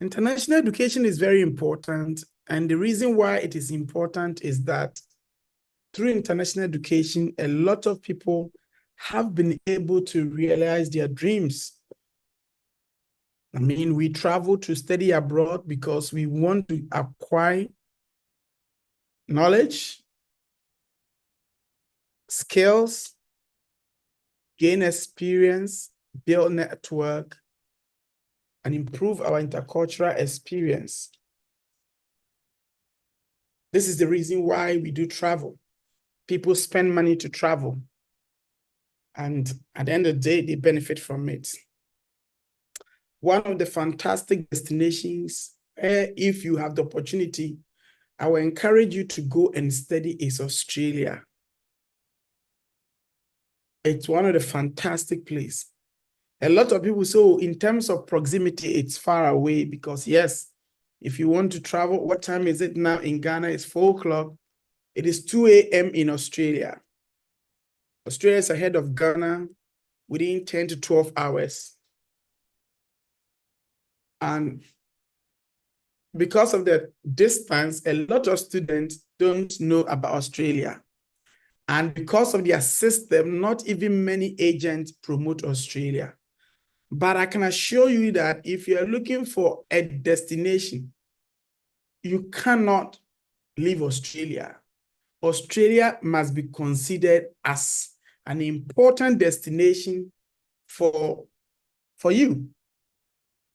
International education is very important. And the reason why it is important is that through international education, a lot of people have been able to realize their dreams. I mean, we travel to study abroad because we want to acquire knowledge, skills, gain experience, build network, and improve our intercultural experience. This is the reason why we do travel. People spend money to travel. And at the end of the day, they benefit from it. One of the fantastic destinations, if you have the opportunity, I will encourage you to go and study is Australia. It's one of the fantastic places. A lot of people say, in terms of proximity, it's far away because yes, if you want to travel, what time is it now in Ghana? It's 4 o'clock. It is 2 a.m. in Australia. Australia is ahead of Ghana within 10 to 12 hours. And because of the distance, a lot of students don't know about Australia. And because of their system, not even many agents promote Australia. But I can assure you that if you're looking for a destination, you cannot leave Australia. Australia must be considered as an important destination for you.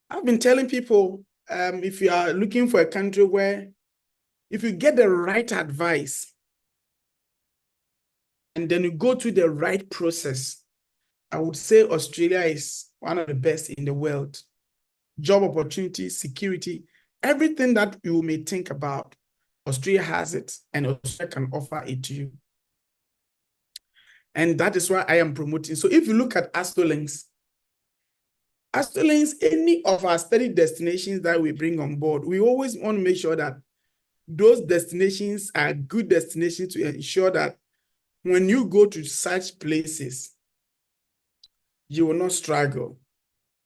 I've been telling people, if you are looking for a country where, if you get the right advice, and then you go through the right process, I would say Australia is one of the best in the world. Job opportunities, security, everything that you may think about, Australia has it, and Australia can offer it to you. And that is why I am promoting. So if you look at Astolinks, any of our study destinations that we bring on board, we always want to make sure that those destinations are good destinations to ensure that when you go to such places, you will not struggle.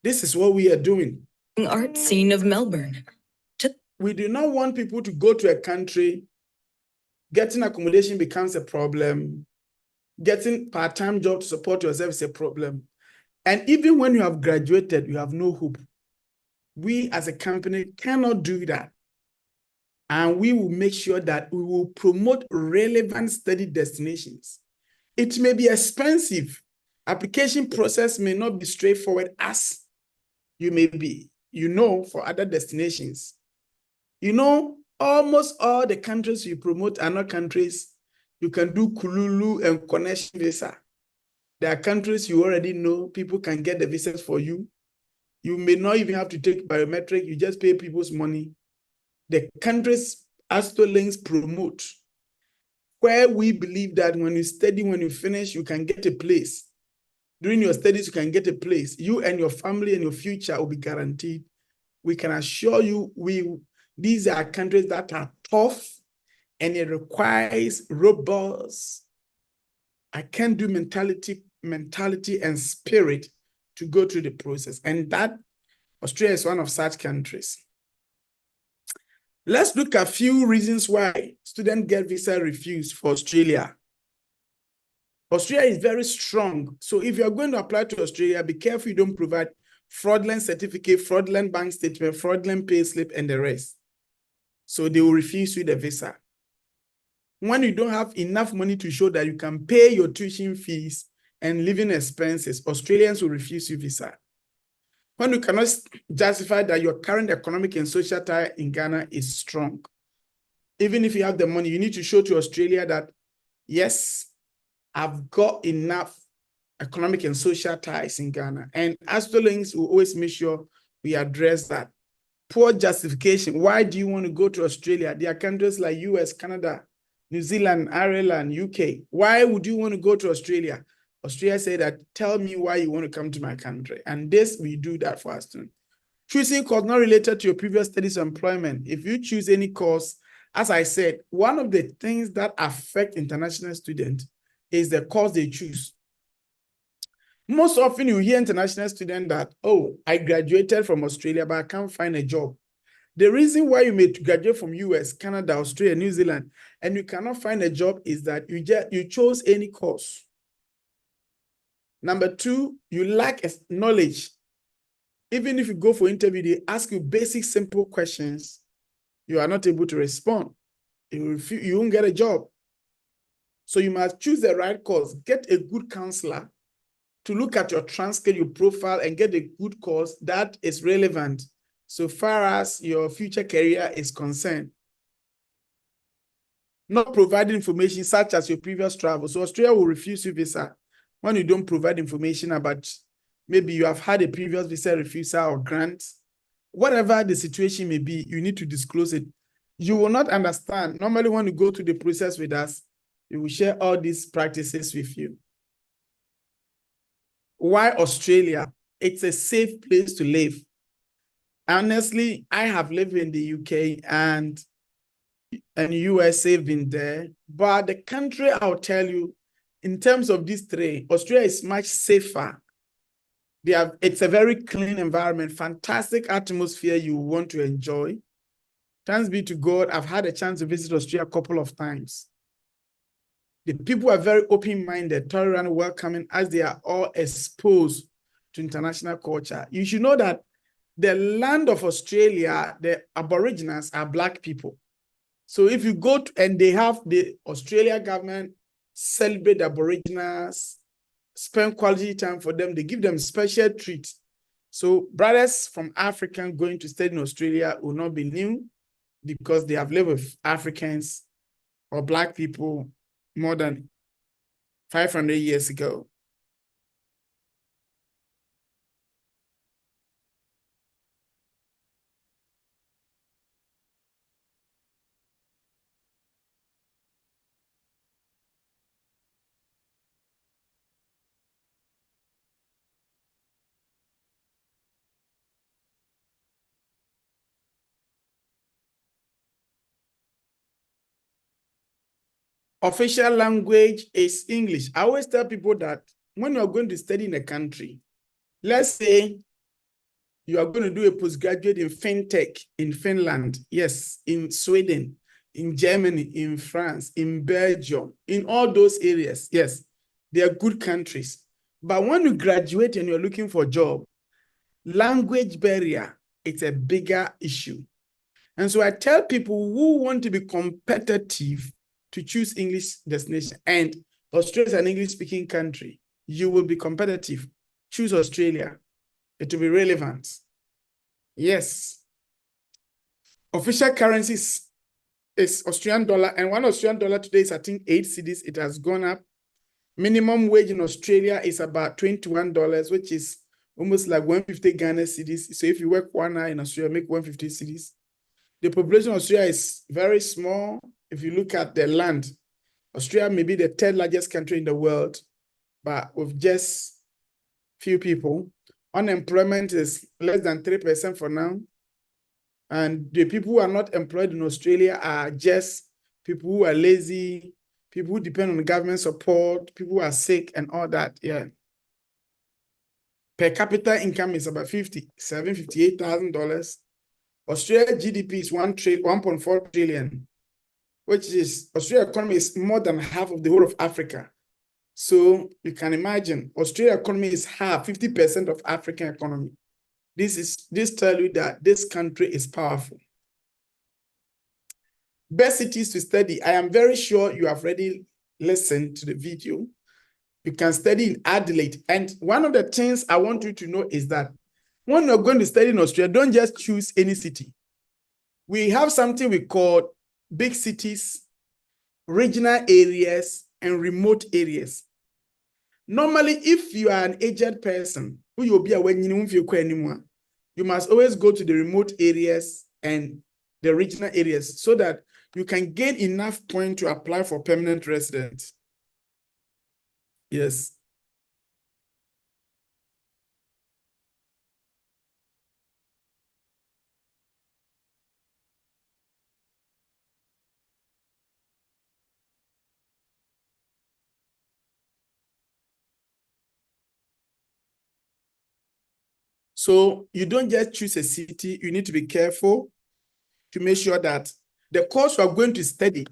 This is what we are doing. Art scene of Melbourne. We do not want people to go to a country, getting accommodation becomes a problem, getting part-time job to support yourself is a problem. And even when you have graduated, you have no hope. We as a company cannot do that. And we will make sure that we will promote relevant study destinations. It may be expensive. Application process may not be straightforward as you may be, for other destinations. Almost all the countries you promote are not countries you can do Kululu and connection visa. There are countries you already know, people can get the visas for you. You may not even have to take biometric, you just pay people's money. The countries Astolinks promote, where we believe that when you study, when you finish, you can get a place. During your studies, you can get a place. You and your family and your future will be guaranteed. We can assure you, these are countries that are tough and it requires robust, I can do mentality and spirit to go through the process. And that Australia is one of such countries. Let's look at a few reasons why students get visa refused for Australia. Australia is very strong. So if you're going to apply to Australia, be careful you don't provide fraudulent certificate, fraudulent bank statement, fraudulent pay slip, and the rest. So they will refuse you the visa. When you don't have enough money to show that you can pay your tuition fees and living expenses, Australians will refuse you visa. When you cannot justify that your current economic and social tie in Ghana is strong, even if you have the money, you need to show to Australia that, yes, I've got enough economic and social ties in Ghana. And Astolinks will always make sure we address that. Poor justification. Why do you want to go to Australia? There are countries like US, Canada, New Zealand, Ireland, UK. Why would you want to go to Australia? Australia said that, tell me why you want to come to my country. And this, we do that for our students. Choosing course not related to your previous studies or employment. If you choose any course, as I said, one of the things that affect international students is the course they choose. Most often you hear international students that, oh, I graduated from Australia, but I can't find a job. The reason why you may graduate from US, Canada, Australia, New Zealand, and you cannot find a job is that you chose any course. Number two, you lack knowledge. Even if you go for interview, they ask you basic, simple questions. You are not able to respond. You won't get a job. So you must choose the right course. Get a good counselor to look at your transcript, your profile, and get a good course that is relevant so far as your future career is concerned. Not providing information such as your previous travel. So Australia will refuse you visa when you don't provide information about maybe you have had a previous visa refusal or grant. Whatever the situation may be, you need to disclose it. You will not understand. Normally, when you go through the process with us, we will share all these practices with you. Why Australia? It's a safe place to live. Honestly, I have lived in the UK and USA, been there. But the country, I'll tell you, in terms of these three, Australia is much safer. It's a very clean environment, fantastic atmosphere you want to enjoy. Thanks be to God, I've had a chance to visit Australia a couple of times. The people are very open-minded, tolerant, welcoming, as they are all exposed to international culture. You should know that the land of Australia, the Aborigines are Black people. So if you go to, and they have the Australia government celebrate the Aboriginals, spend quality time for them, they give them special treat. So brothers from Africa going to study in Australia will not be new because they have lived with Africans or Black people more than 500 years ago. Official language is English. I always tell people that when you're going to study in a country, let's say you are going to do a postgraduate in fintech in Finland, yes, in Sweden, in Germany, in France, in Belgium, in all those areas, yes, they are good countries. But when you graduate and you're looking for a job, language barrier, it's a bigger issue. And so I tell people who want to be competitive to choose English destination. And Australia is an English-speaking country. You will be competitive. Choose Australia. It will be relevant. Yes. Official currency is Australian dollar. And one Australian dollar today is, I think, 8 cedis. It has gone up. Minimum wage in Australia is about $21, which is almost like 150 Ghana cedis. So if you work 1 hour in Australia, make 150 cedis. The population of Australia is very small. If you look at the land, Australia may be the third largest country in the world, but with just few people. Unemployment is less than 3% for now. And the people who are not employed in Australia are just people who are lazy, people who depend on government support, people who are sick and all that, yeah. Per capita income is about $58,000. Australia GDP is 1.4 trillion, which is Australia economy is more than half of the whole of Africa. So you can imagine Australia economy is half, 50% of African economy. This tell you that this country is powerful. Best cities to study. I am very sure you have already listened to the video. You can study in Adelaide. And one of the things I want you to know is that when you're going to study in Australia, don't just choose any city. We have something we call big cities, regional areas, and remote areas. Normally, if you are an aged person, you must always go to the remote areas and the regional areas so that you can gain enough points to apply for permanent residence. Yes. So you don't just choose a city, you need to be careful. to make sure that the course you are going to study.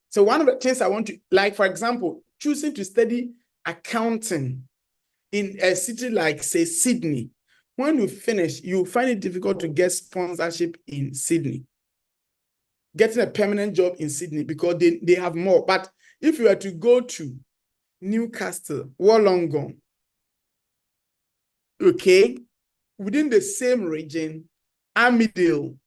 So one of the things I want to, like, for example, choosing to study accounting in a city like, say, Sydney. When you finish, you find it difficult to get sponsorship in Sydney. Getting a permanent job in Sydney because they have more. But if you were to go to Newcastle, Wollongong, okay, within the same region, Armidale,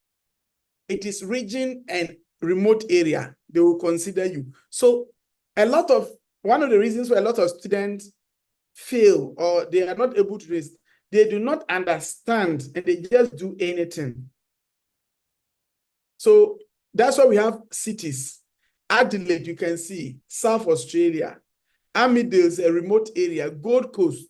it is region and remote area, they will consider you. So one of the reasons why a lot of students fail or they are not able to do this, they do not understand and they just do anything. So that's why we have cities. Adelaide, you can see, South Australia. Armidale is a remote area. Gold Coast,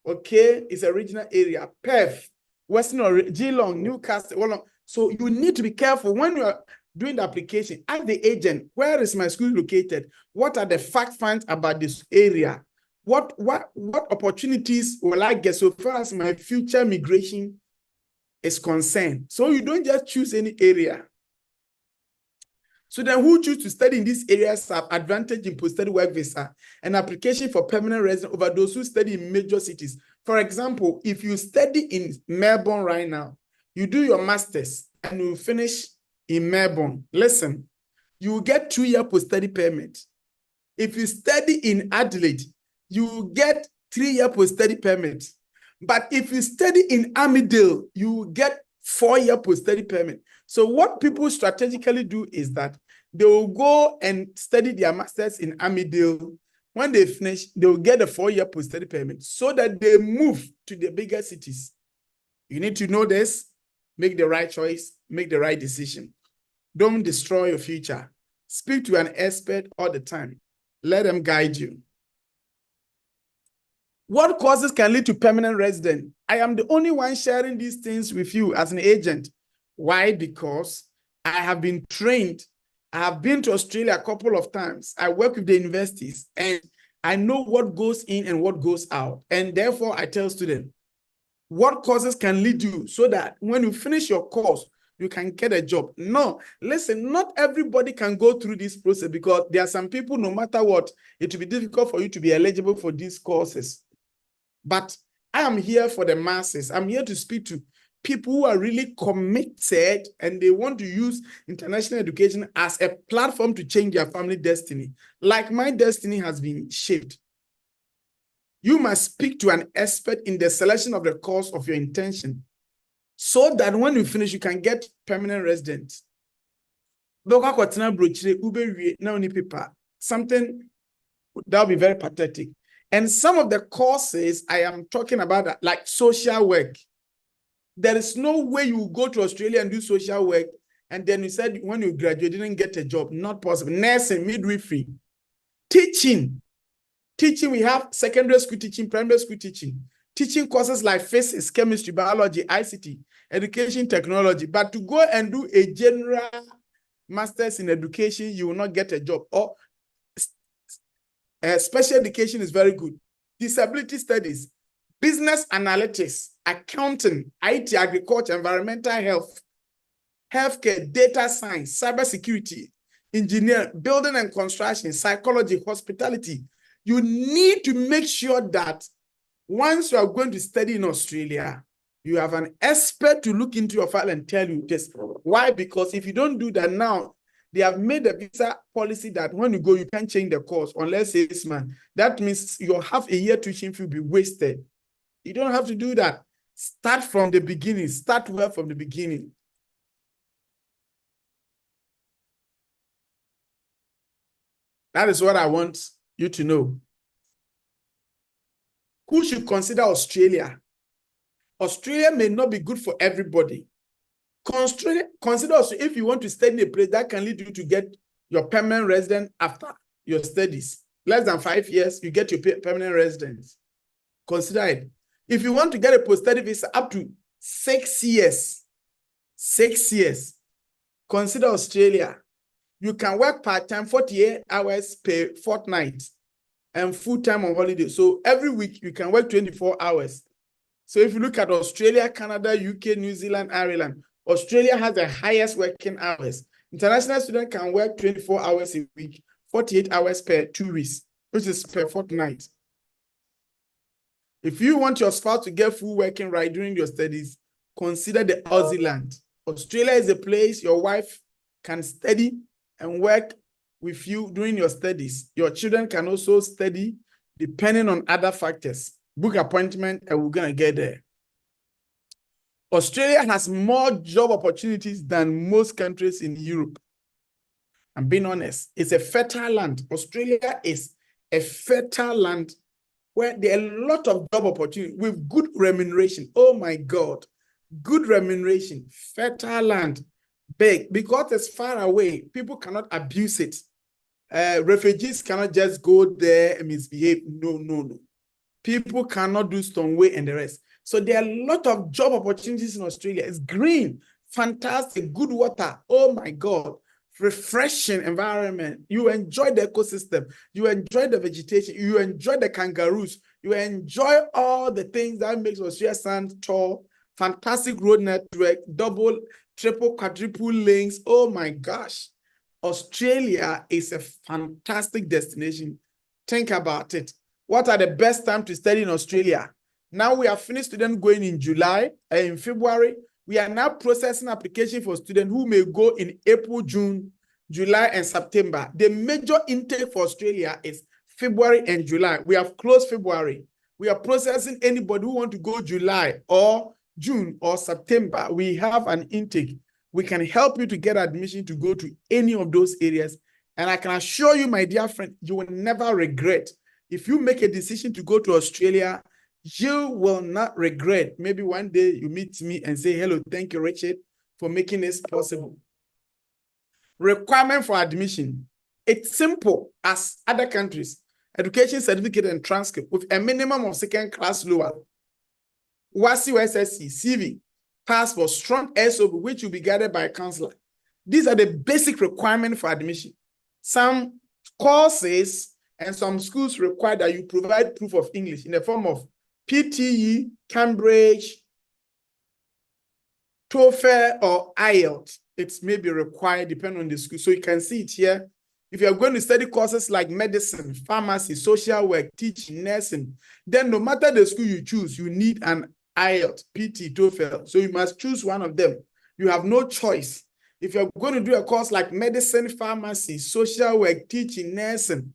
okay, is a regional area. Perth, Western Geelong, Newcastle, Wollongong. So you need to be careful when you are doing the application. Ask the agent, where is my school located? What are the fact finds about this area? What opportunities will I get so far as my future migration is concerned? So you don't just choose any area. So then who choose to study in these areas have advantage in post-study work visa and application for permanent residence over those who study in major cities. For example, if you study in Melbourne right now, you do your master's and you finish in Melbourne, listen, you will get 2-year post-study permit. If you study in Adelaide, you will get 3-year post-study permit. But if you study in Armidale, you will get 4-year post-study permit. So what people strategically do is that they will go and study their masters in Armidale. When they finish, they will get a 4-year post-study permit so that they move to the bigger cities. You need to know this, make the right choice, make the right decision. Don't destroy your future. Speak to an expert all the time. Let them guide you. What causes can lead to permanent residence? I am the only one sharing these things with you as an agent. Why? Because I have been trained. I have been to Australia a couple of times. I work with the universities and I know what goes in and what goes out. And therefore, I tell students, what causes can lead you so that when you finish your course, you can get a job. No, listen, not everybody can go through this process because there are some people, no matter what, it will be difficult for you to be eligible for these courses. But I am here for the masses. I'm here to speak to people who are really committed and they want to use international education as a platform to change their family destiny. Like my destiny has been shaped. You must speak to an expert in the selection of the course of your intention so that when you finish, you can get permanent residence. Something that will be very pathetic. And some of the courses I am talking about, like social work, there is no way you go to Australia and do social work, and then you said when you graduate, you didn't get a job. Not possible. Nursing, midwifery, teaching, we have secondary school teaching, primary school teaching courses like physics, chemistry, biology, ICT, education, technology. But to go and do a general master's in education, you will not get a job. Or special education is very good. Disability studies, business analytics, accounting, IT, agriculture, environmental health, healthcare, data science, cybersecurity, engineering, building and construction, psychology, hospitality. You need to make sure that once you are going to study in Australia, you have an expert to look into your file and tell you this. Why? Because if you don't do that now, they have made a visa policy that when you go, you can't change the course unless it's man. That means your half a year tuition fee will be wasted. You don't have to do that. Start from the beginning. Start well from the beginning. That is what I want you to know. Who should consider Australia? Australia may not be good for everybody. Consider also if you want to study in a place that can lead you to get your permanent residence after your studies. Less than 5 years, you get your permanent residence. Consider it. If you want to get a post-study visa up to 6 years, consider Australia. You can work part-time, 48 hours per fortnight, and full-time on holiday. So every week, you can work 24 hours. So if you look at Australia, Canada, UK, New Zealand, Ireland, Australia has the highest working hours. International students can work 24 hours a week, 48 hours per 2 weeks, which is per fortnight. If you want your spouse to get full working right during your studies, consider the Aussie land. Australia is a place your wife can study and work with you during your studies. Your children can also study depending on other factors. Book appointment and we're going to get there. Australia has more job opportunities than most countries in Europe. I'm being honest. It's a fertile land. Australia is a fertile land where there are a lot of job opportunities with good remuneration. Oh my God. Good remuneration, fertile land, big, because it's far away. People cannot abuse it. Refugees cannot just go there and misbehave. No. People cannot do Stoneway and the rest. So there are a lot of job opportunities in Australia. It's green, fantastic, good water. Oh my God. Refreshing environment. You enjoy the ecosystem. You enjoy the vegetation. You enjoy the kangaroos. You enjoy all the things that makes Australia stand tall. Fantastic road network, double, triple, quadruple lanes. Oh my gosh. Australia is a fantastic destination. Think about it. What are the best time to study in Australia? Now we have finished students going in July and in February. We are now processing application for students who may go in April, June, July, and September. The major intake for Australia is February and July. We have closed February. We are processing anybody who want to go July or June or September. We have an intake. We can help you to get admission to go to any of those areas. And I can assure you, my dear friend, you will never regret. If you make a decision to go to Australia, you will not regret. Maybe one day you meet me and say, hello, thank you, Richard, for making this possible. Requirement for admission. It's simple as other countries. Education certificate and transcript with a minimum of second class lower. WASI or SSC, CV, passport, strong SOB, which will be guided by a counselor. These are the basic requirements for admission. Some courses and some schools require that you provide proof of English in the form of PTE, Cambridge, TOEFL, or IELTS. It may be required depending on the school. So you can see it here. If you're going to study courses like medicine, pharmacy, social work, teaching, nursing, then no matter the school you choose, you need an IELTS, PT, TOEFL. So you must choose one of them. You have no choice. If you're going to do a course like medicine, pharmacy, social work, teaching, nursing,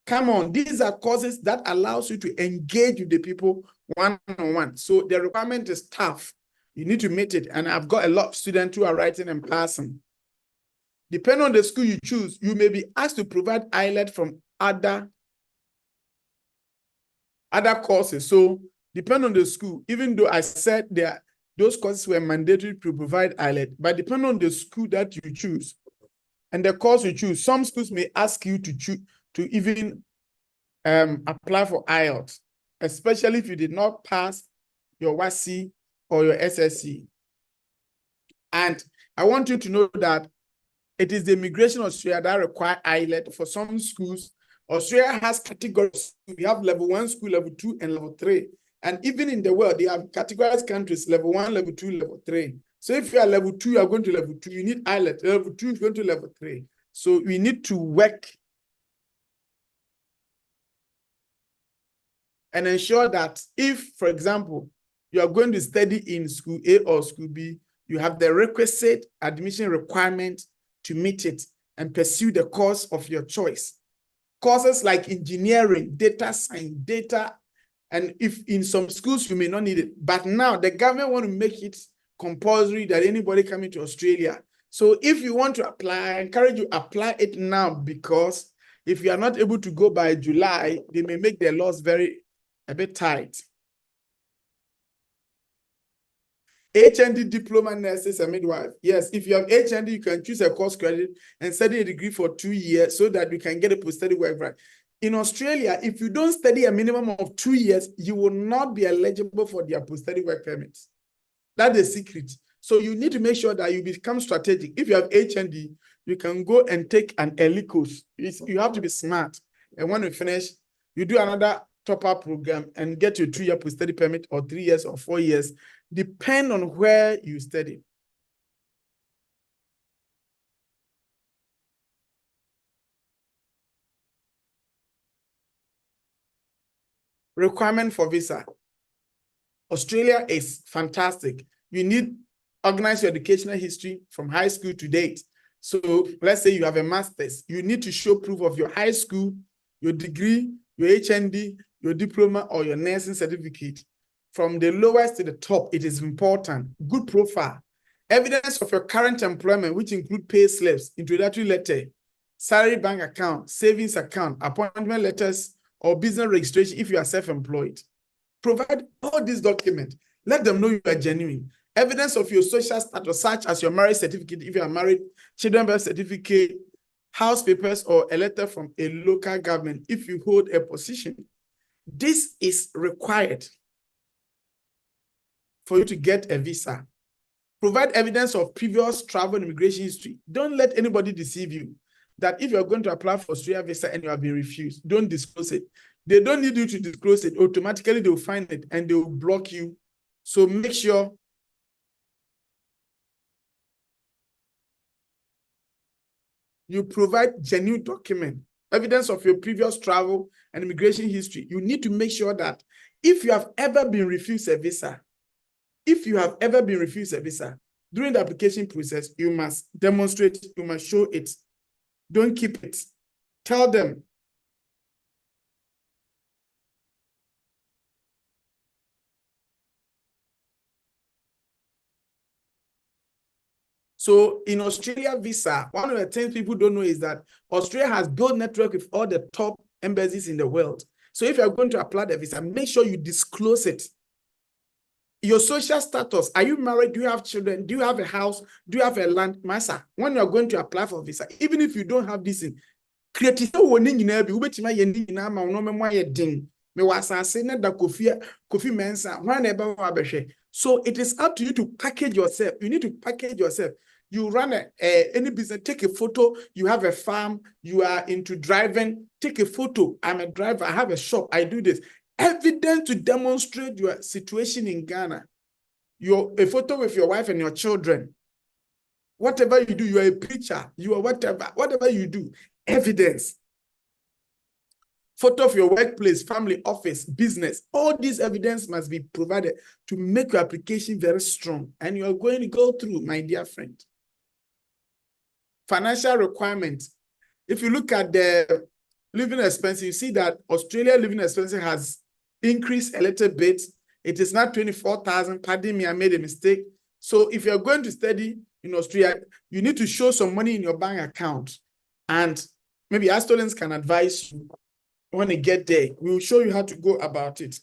come on, these are courses that allows you to engage with the people one-on-one. So the requirement is tough. You need to meet it. And I've got a lot of students who are writing in person. Depending on the school you choose, you may be asked to provide IELTS from other courses. So depending on the school, even though I said those courses were mandatory to provide IELTS, but depending on the school that you choose and the course you choose, some schools may ask you to choose to even apply for IELTS, especially if you did not pass your WASI or your SSC. And I want you to know that it is the Immigration Australia that require IELTS for some schools. Australia has categories. We have level 1 school, level 2, and level 3. And even in the world, they have categorized countries, level 1, level 2, level 3. So if you are level 2, you are going to level 2, you need IELTS. Level 2 is going to level 3. So we need to work and ensure that if, for example, you are going to study in school A or school B, you have the requisite admission requirement to meet it and pursue the course of your choice. Courses like engineering, data science, data, and if in some schools you may not need it, but now the government want to make it compulsory that anybody coming to Australia. So if you want to apply, I encourage you apply it now, because if you are not able to go by July, they may make their laws a bit tight. HND diploma nurses and midwife. Yes, if you have HND, you can choose a course credit and study a degree for 2 years so that you can get a post-study work right. In Australia, if you don't study a minimum of 2 years, you will not be eligible for their post-study work permits. That's the secret. So you need to make sure that you become strategic. If you have HND, you can go and take an early course. You have to be smart. And when you finish, you do another top-up program and get your 2-year post-study permit, or 3 years or 4 years, depend on where you study. requirement for visa. Australia is fantastic. You need organize your educational history from high school to date. So let's say you have a master's. You need to show proof of your high school, your degree, your HND, your diploma, or your nursing certificate. From the lowest to the top, it is important. Good profile. Evidence of your current employment, which include pay slips, introductory letter, salary bank account, savings account, appointment letters, or business registration if you are self-employed. Provide all these documents. Let them know you are genuine. Evidence of your social status, such as your marriage certificate, if you are married, children birth certificate, house papers, or a letter from a local government if you hold a position. This is required for you to get a visa. Provide evidence of previous travel and immigration history. Don't let anybody deceive you that if you're going to apply for Australia visa and you have been refused, don't disclose it. They don't need you to disclose it. Automatically, they'll find it and they'll block you. So make sure you provide genuine document, evidence of your previous travel and immigration history. You need to make sure that if you have ever been refused a visa, during the application process, you must demonstrate, you must show it. Don't keep it. Tell them. So in Australia visa, one of the things people don't know is that Australia has built network with all the top embassies in the world. So if you're going to apply the visa, make sure you disclose it. Your social status, are you married? Do you have children? Do you have a house? Do you have a land? Masa, when you're going to apply for visa, even if you don't have this in, create so it is up to you to package yourself. You need to package yourself. You run any business, take a photo. You have a farm, you are into driving, take a photo. I'm a driver, I have a shop, I do this. Evidence to demonstrate your situation in Ghana. A photo with your wife and your children. Whatever you do, you are a preacher, you are whatever you do, evidence. Photo of your workplace, family, office, business. All this evidence must be provided to make your application very strong. And you are going to go through, my dear friend. Financial requirements. If you look at the living expenses, you see that Australia living expenses has increased a little bit. It is now 24,000. Pardon me, I made a mistake. So if you're going to study in Australia, you need to show some money in your bank account. And maybe Astolinks can advise you when you get there. We will show you how to go about it.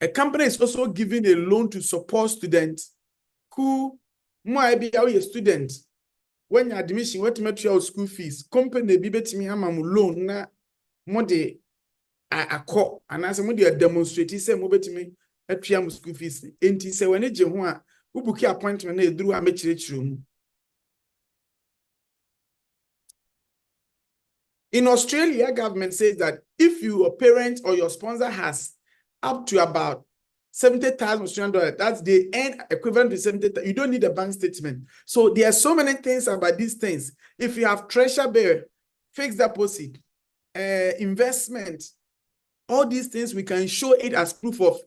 A company is also giving a loan to support students who might be a student. When you're admission, what to your school fees, company be betting me a loan na money a call and as a money demonstrate, say mobile at Triam school fees. And he said, when it's a who book your appointment, they drew a match room. In Australia, government says that if your parent or your sponsor has up to about 70,000 Australian dollars, that's the end equivalent to 70,000. You don't need a bank statement. So there are so many things about these things. If you have treasure bill, fixed deposit, investment, all these things, we can show it as proof of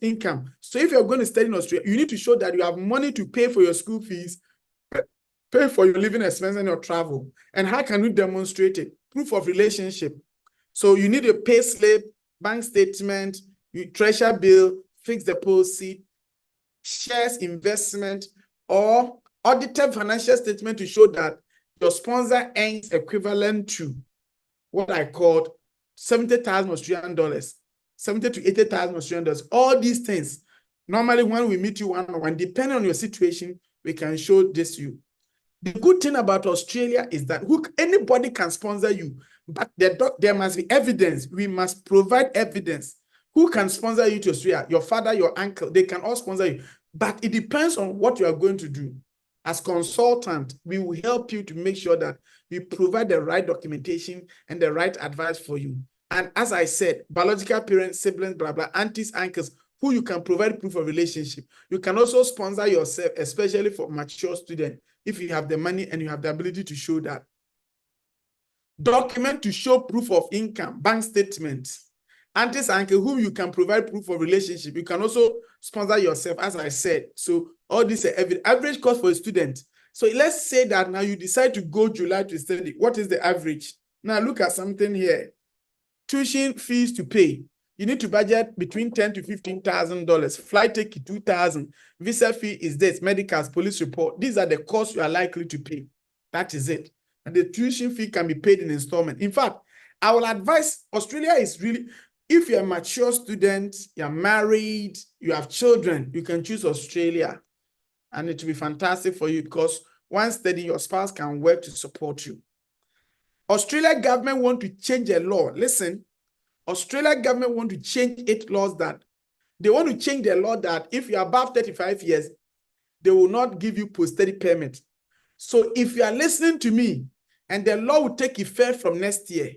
income. So if you're going to study in Australia, you need to show that you have money to pay for your school fees, pay for your living expenses and your travel. And how can you demonstrate it? Proof of relationship. So you need a pay slip, bank statement, treasure bill, fixed deposit, shares investment, or audited financial statement to show that your sponsor earns equivalent to what I called 70,000 Australian dollars, 70 to 80,000 Australian dollars. All these things. Normally, when we meet you one-on-one, depending on your situation, we can show this to you. The good thing about Australia is that anybody can sponsor you, but there must be evidence. We must provide evidence. Who can sponsor you to Australia? Your father, your uncle, they can all sponsor you. But it depends on what you are going to do. As consultant, we will help you to make sure that we provide the right documentation and the right advice for you. And as I said, biological parents, siblings, blah, blah, aunties, uncles, who you can provide proof of relationship. You can also sponsor yourself, especially for mature students, if you have the money and you have the ability to show that. Document to show proof of income, bank statements. aunties and uncle whom you can provide proof of relationship. You can also sponsor yourself, as I said. So all this average cost for a student. So let's say that now you decide to go July to study. What is the average? Now look at something here. Tuition fees to pay. You need to budget between $10,000 to $15,000. Flight ticket, $2,000. Visa fee is this. Medicals, police report. These are the costs you are likely to pay. That is it. And the tuition fee can be paid in installment. In fact, I will advise, Australia is really, if you're a mature student, you're married, you have children, you can choose Australia. And it will be fantastic for you because once studying, your spouse can work to support you. Australia government want to change a law. Listen, Australia government want to change its laws that they want to change the law that if you're above 35 years, they will not give you post-study permit. So if you are listening to me, and the law will take effect from next year.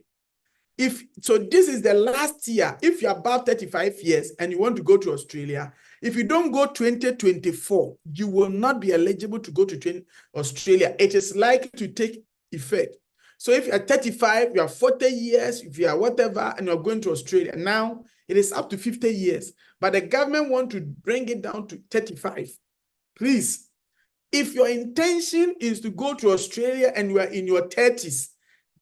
So this is the last year. If you're above 35 years and you want to go to Australia, if you don't go 2024, you will not be eligible to go to Australia. It is likely to take effect. So if you're 35, you are 40 years, if you are whatever, and you're going to Australia, now it is up to 50 years. But the government want to bring it down to 35. Please, if your intention is to go to Australia and you are in your 30s,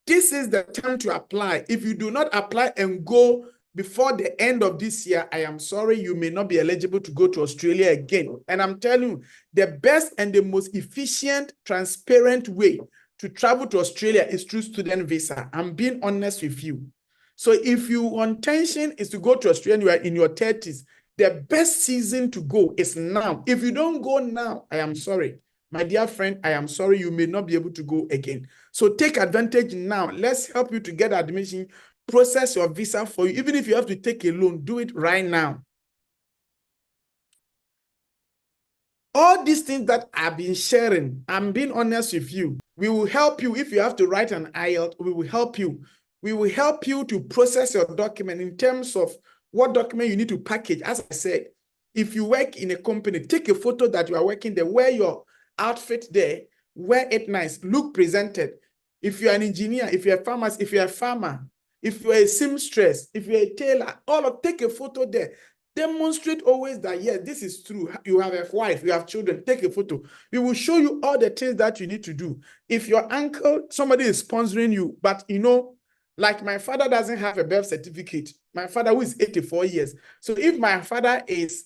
this is the time to apply. If you do not apply and go before the end of this year, I am sorry, you may not be eligible to go to Australia again. And I'm telling you, the best and the most efficient, transparent way to travel to Australia is through student visa. I'm being honest with you. So if your intention is to go to Australia and you are in your 30s, the best season to go is now. If you don't go now, I am sorry. My dear friend, I am sorry, you may not be able to go again. So take advantage now. Let's help you to get admission, process your visa for you. Even if you have to take a loan, do it right now. All these things that I've been sharing, I'm being honest with you. We will help you. If you have to write an IELTS, we will help you. We will help you to process your document in terms of what document you need to package. As I said, if you work in a company, take a photo that you are working there, wear your outfit there, wear it nice, look presented. If you're an engineer, if you're a pharmacist, if you're a farmer, if you're a seamstress, if you're a tailor, take a photo there. Demonstrate always that, yes, this is true. You have a wife, you have children, take a photo. We will show you all the things that you need to do. If your uncle, somebody is sponsoring you, but like my father doesn't have a birth certificate. My father who is 84 years. So if my father is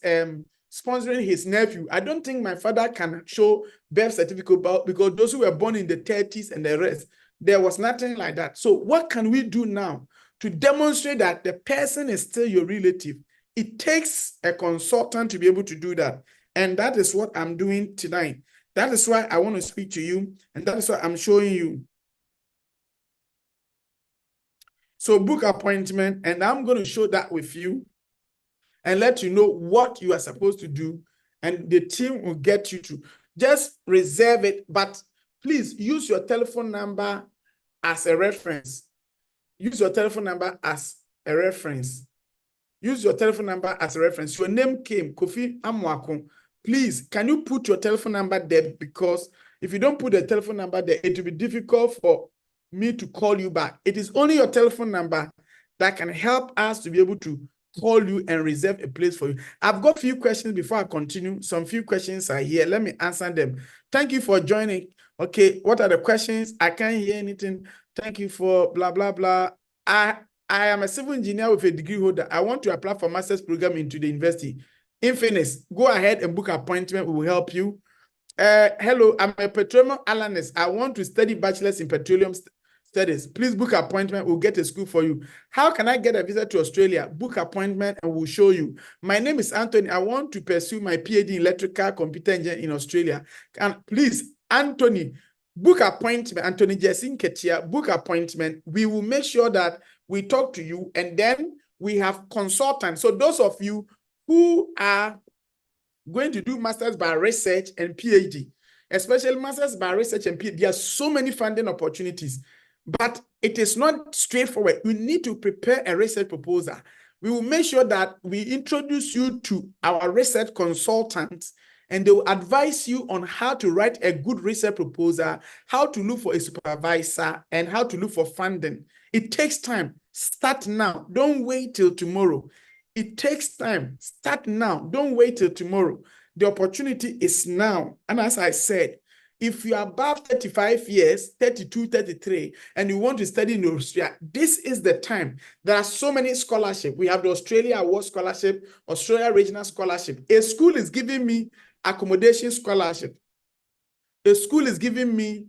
sponsoring his nephew, I don't think my father can show birth certificate because those who were born in the 30s and the rest, there was nothing like that. So what can we do now to demonstrate that the person is still your relative? It takes a consultant to be able to do that. And that is what I'm doing tonight. That is why I want to speak to you. And that is what I'm showing you. So book appointment, and I'm going to show that with you and let you know what you are supposed to do. And the team will get you to just reserve it. But please use your telephone number as a reference. Use your telephone number as a reference. Use your telephone number as a reference. Your name came, Kofi Amwako. Please, can you put your telephone number there? Because if you don't put the telephone number there, it will be difficult for me to call you back. It is only your telephone number that can help us to be able to call you and reserve a place for you. I've got a few questions before I continue. Some few questions are here. Let me answer them. Thank you for joining. Okay, what are the questions? I can't hear anything. Thank you for blah, blah, blah. I am a civil engineer with a degree holder. I want to apply for master's program into the university. Infinix, go ahead and book an appointment. We will help you. Hello, I'm a petroleum analyst. I want to study bachelor's in petroleum studies. Please book an appointment. We'll get a school for you. How can I get a visa to Australia? Book appointment and we'll show you. My name is Anthony. I want to pursue my PhD in electrical computer engineering in Australia. And please, Anthony, book appointment. Anthony Jessin Ketia, book appointment. We will make sure that we talk to you and then we have consultants. So those of you who are going to do masters by research and PhD, especially masters by research and PhD, there are so many funding opportunities, but it is not straightforward. You need to prepare a research proposal. We will make sure that we introduce you to our research consultants and they will advise you on how to write a good research proposal, how to look for a supervisor, and how to look for funding. It takes time. Start now. Don't wait till tomorrow. It takes time. Start now. Don't wait till tomorrow. The opportunity is now. And as I said, if you are above 35 years, 32, 33, and you want to study in Australia, this is the time. There are so many scholarships. We have the Australia Award Scholarship, Australia Regional Scholarship. A school is giving me accommodation scholarship. A school is giving me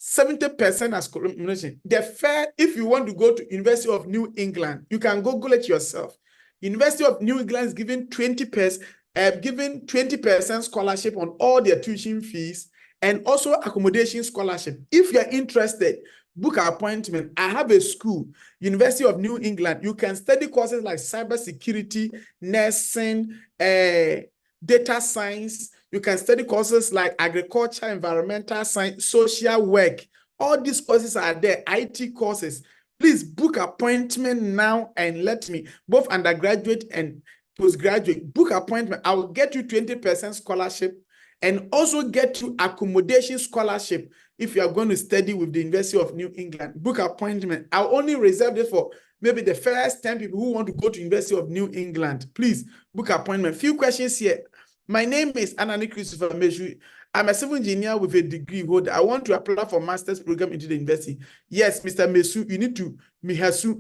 70% as accommodation. The fair, if you want to go to University of New England, you can Google it yourself. University of New England is giving 20% scholarship on all their tuition fees and also accommodation scholarship. If you're interested, book an appointment. I have a school, University of New England. You can study courses like cybersecurity, nursing, data science. You can study courses like agriculture, environmental science, social work. All these courses are there, IT courses. Please book appointment now and let me, both undergraduate and postgraduate, book appointment. I will get you 20% scholarship and also get you accommodation scholarship if you are going to study with the University of New England. Book appointment. I'll only reserve this for maybe the first 10 people who want to go to University of New England. Please book appointment. Few questions here. My name is Anani Christopher Meshu. I'm a civil engineer with a degree holder. I want to apply for master's program into the university. Yes, Mr. Mesu, you need to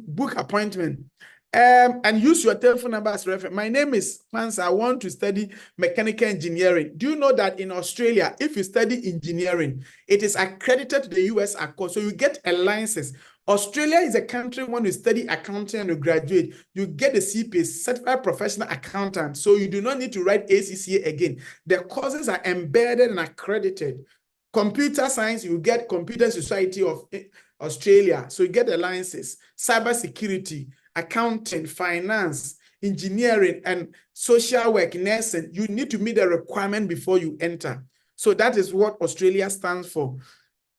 book appointment. And use your telephone number as reference. My name is Fansa. I want to study mechanical engineering. Do you know that in Australia, if you study engineering, it is accredited to the US Accord, so you get a license. Australia is a country when you study accounting and you graduate, you get a CPA, Certified Professional Accountant, so you do not need to write ACCA again. The courses are embedded and accredited. Computer science, you get Computer Society of Australia, so you get the licenses. Cybersecurity, accounting, finance, engineering, and social work, nursing, you need to meet the requirement before you enter. So that is what Australia stands for.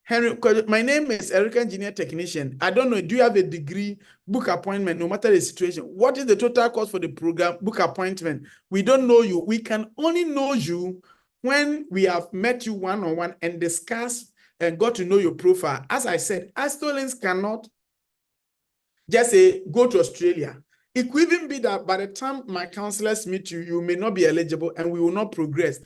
Henry, my name is Erica Engineer Technician. I don't know, do you have a degree? Book appointment, no matter the situation. What is the total cost for the program? Book appointment. We don't know you. We can only know you when we have met you one-on-one and discuss and got to know your profile. As I said, Astolinks cannot just say, go to Australia. It could even be that by the time my counselors meet you, you may not be eligible and we will not progress.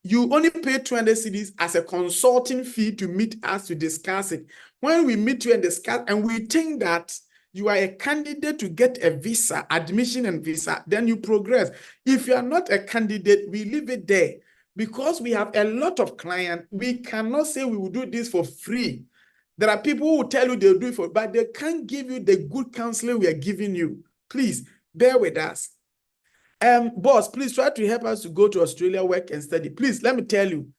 You only pay 200 cedis as a consulting fee to meet us to discuss it. When we meet you and discuss, and we think that you are a candidate to get a visa, admission and visa, then you progress. If you are not a candidate, we leave it there. Because we have a lot of clients, we cannot say we will do this for free. There are people who will tell you they'll do it for, but they can't give you the good counseling we are giving you. Please, bear with us. Boss, please try to help us to go to Australia, work and study. Please, let me tell you,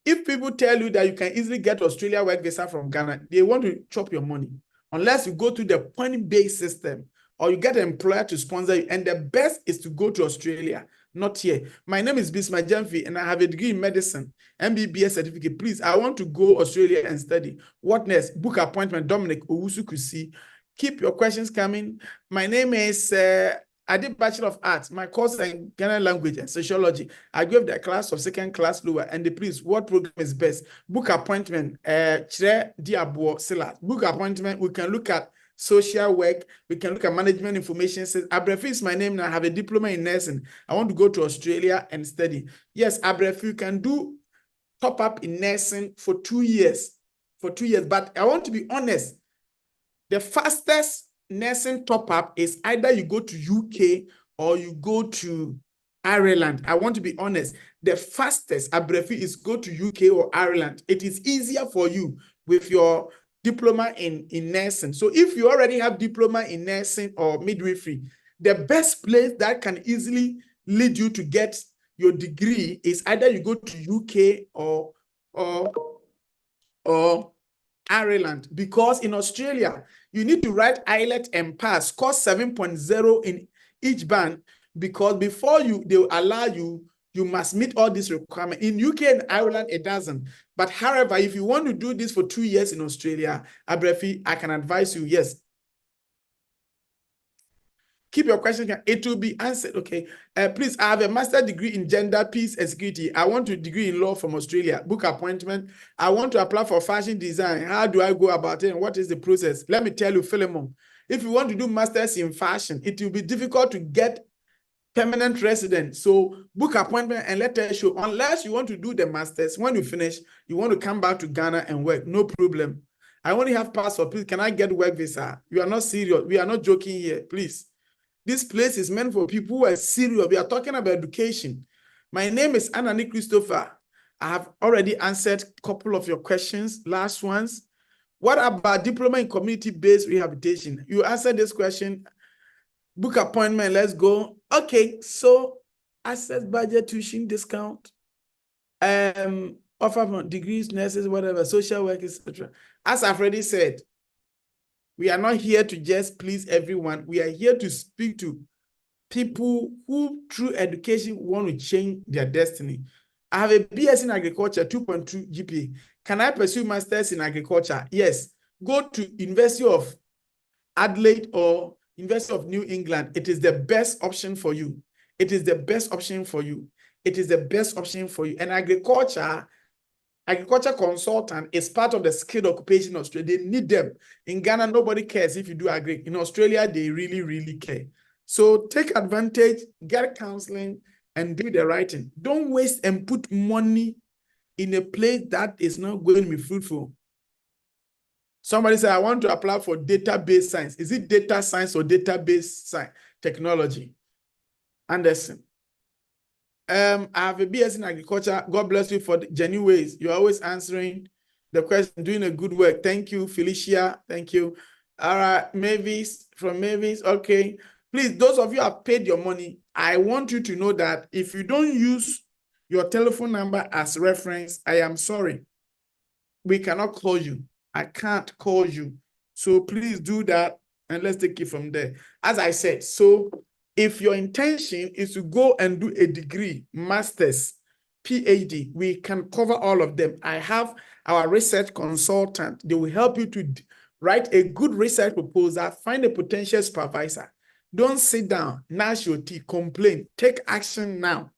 if people tell you that you can easily get Australia work visa from Ghana, they want to chop your money. Unless you go to the point-based system or you get an employer to sponsor you. And the best is to go to Australia, not here. My name is Bisma Jamfi and I have a degree in medicine, MBBS certificate. Please, I want to go Australia and study. What next? Book appointment, Dominic Owusu-Kusi. Keep your questions coming. My name is... I did Bachelor of Arts. My course is in Ghana language and sociology. I gave the class of second class lower. And please, what program is best? Book appointment. Book appointment. We can look at social work. We can look at management information. Abrefi is my name and I have a diploma in nursing. I want to go to Australia and study. Yes, Abrefi, you can do top up in nursing for 2 years. But I want to be honest. The fastest nursing top-up is either you go to UK or you go to Ireland. I want to be honest. The fastest, Abrefi, is go to UK or Ireland. It is easier for you with your diploma in nursing. So if you already have diploma in nursing or midwifery, the best place that can easily lead you to get your degree is either you go to UK or Ireland, because in Australia, you need to write IELTS and pass, score 7.0 in each band, because before they will allow you, you must meet all these requirements. In UK and Ireland, it doesn't. But however, if you want to do this for 2 years in Australia, Abrefi, I can advise you, yes. Keep your question. It will be answered. Okay. Please, I have a master's degree in gender, peace, and security. I want a degree in law from Australia. Book appointment. I want to apply for fashion design. How do I go about it? And what is the process? Let me tell you, Philemon, if you want to do masters in fashion, it will be difficult to get permanent resident. So book appointment and let us show. Unless you want to do the masters, when you finish, you want to come back to Ghana and work. No problem. I only have passport. Please, can I get work visa? You are not serious. We are not joking here. Please. This place is meant for people who are serious. We are talking about education. My name is Anani Christopher. I have already answered a couple of your questions, last ones. What about diploma in community-based rehabilitation? You answered this question. Book appointment, let's go. Okay, so access budget, tuition discount, offer from degrees, nurses, whatever, social work, etc. As I've already said, we are not here to just please everyone. We are here to speak to people who, through education, want to change their destiny. I have a BS in agriculture, 2.2 GPA. Can I pursue masters in agriculture? Yes. Go to University of Adelaide or University of New England. It is the best option for you. It is the best option for you. It is the best option for you. And agriculture consultant is part of the skilled occupation in Australia. They need them. In Ghana, nobody cares if you do agri. In Australia, they really, really care. So take advantage, get counseling, and do the right thing. Don't waste and put money in a place that is not going to be fruitful. Somebody said, I want to apply for database science. Is it data science or database science technology? Anderson. I have a BS in agriculture. God bless you for the genuine ways. You're always answering the question, doing a good work. Thank you, Felicia. Thank you. All right, Mavis, from Mavis. Okay. Please, those of you who have paid your money, I want you to know that if you don't use your telephone number as reference, I am sorry. We cannot call you. I can't call you. So please do that and let's take it from there. As I said, so if your intention is to go and do a degree, master's, PhD, we can cover all of them. I have our research consultant. They will help you to write a good research proposal, find a potential supervisor. Don't sit down, gnash your teeth, complain. Take action now.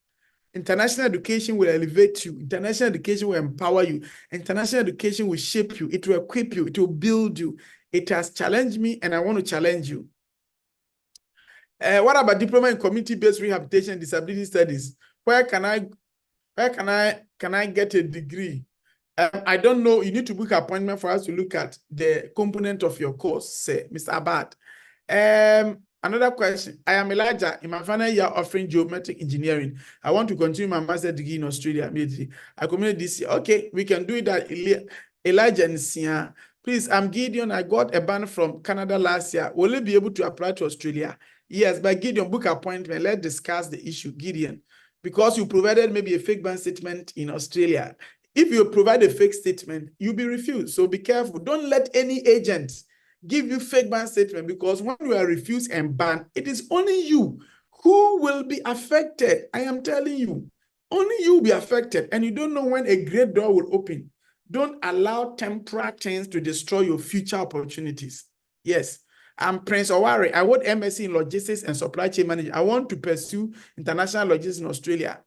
International education will elevate you. International education will empower you. International education will shape you. It will equip you. It will build you. It has challenged me, and I want to challenge you. What about diploma in community-based rehabilitation and disability studies? Where can I get a degree? I don't know. You need to book an appointment for us to look at the component of your course, say, Mr. Abad. Another question. I am Elijah in my final year offering geometric engineering. I want to continue my master's degree in Australia immediately. I committed this year. Okay, we can do that. Elijah and Sia. Please, I'm Gideon. I got a ban from Canada last year. Will you be able to apply to Australia? Yes, but Gideon, book appointment. Let's discuss the issue, Gideon. Because you provided maybe a fake bank statement in Australia. If you provide a fake statement, you'll be refused. So be careful. Don't let any agent give you fake bank statement, because when you are refused and banned, it is only you who will be affected. I am telling you, only you will be affected, and you don't know when a great door will open. Don't allow temporal things to destroy your future opportunities. Yes, I'm Prince Owari. I hold MSc in Logistics and Supply Chain Management. I want to pursue international logistics in Australia.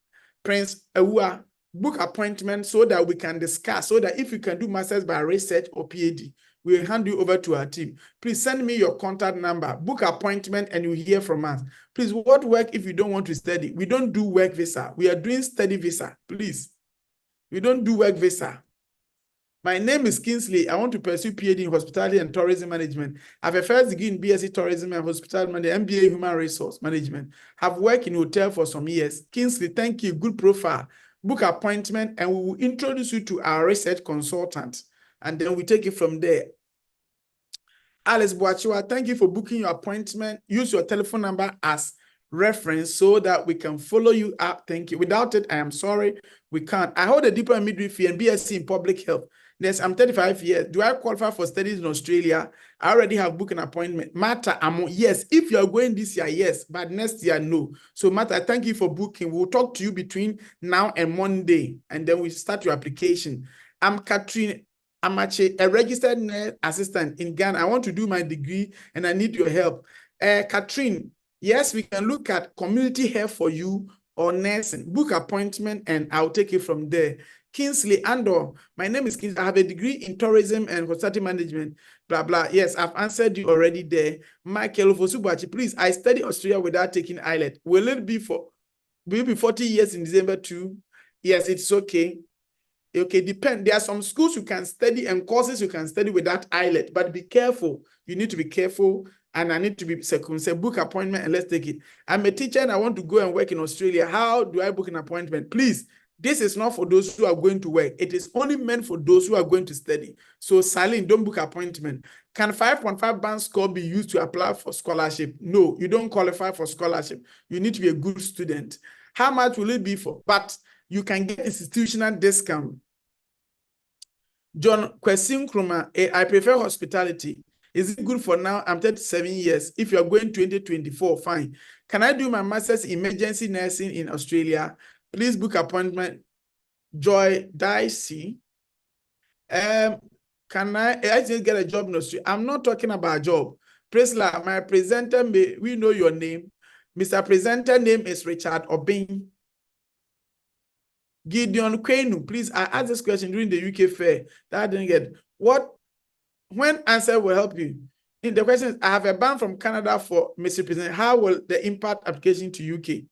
Prince Awua, book appointment so that we can discuss, so that if you can do masters by research or PhD, we'll hand you over to our team. Please send me your contact number, book appointment, and you hear from us. Please, what work if you don't want to study? We don't do work visa. We are doing study visa. Please, we don't do work visa. My name is Kingsley. I want to pursue PhD in Hospitality and Tourism Management. I have a first degree in BSc Tourism and Hospitality Management, MBA Human Resource Management. Have worked in hotel for some years. Kingsley, thank you. Good profile. Book appointment, and we will introduce you to our research consultant, and then we take it from there. Alice Boachua, thank you for booking your appointment. Use your telephone number as reference so that we can follow you up. Thank you. Without it, I am sorry, we can't. I hold a diploma in midwifery and BSc in public health. Yes, I'm 35 years. Do I qualify for studies in Australia? I already have booked an appointment. Martha, yes. If you're going this year, yes. But next year, no. So Martha, thank you for booking. We'll talk to you between now and Monday, and then we start your application. I'm Catherine Amache, a registered nurse assistant in Ghana. I want to do my degree and I need your help. Catherine, Yes, we can look at community health for you or nursing. Book appointment and I'll take it from there. Kingsley Andor, my name is Kingsley. I have a degree in tourism and hospitality management, blah, blah. Yes, I've answered you already there. Michael Fosubachi, please, I studied Australia without taking IELTS. Will it be 40 years in December too? Yes, it's okay. Okay, depend. There are some schools you can study and courses you can study without IELTS, but be careful. You need to be careful, and I need to be circumcised. Book appointment and let's take it. I'm a teacher and I want to go and work in Australia. How do I book an appointment? Please, this is not for those who are going to work. It is only meant for those who are going to study. So, Saline, don't book appointment. Can 5.5 band score be used to apply for scholarship? No, you don't qualify for scholarship. You need to be a good student. How much will it be for? But you can get institutional discount. John Kwesim Kruma, I prefer hospitality. Is it good for now? I'm 37 years. If you're going 2024, fine. Can I do my master's in emergency nursing in Australia? Please book appointment. Joy Dicey. Can I just get a job in Australia? I'm not talking about a job. Priscilla, my presenter, we know your name. Mr. Presenter name is Richard Obin. Gideon Kwenu, please, I asked this question during the UK fair that I didn't get. When answer will help you? In the question is, I have a ban from Canada for misrepresenting. How will the impact application to UK?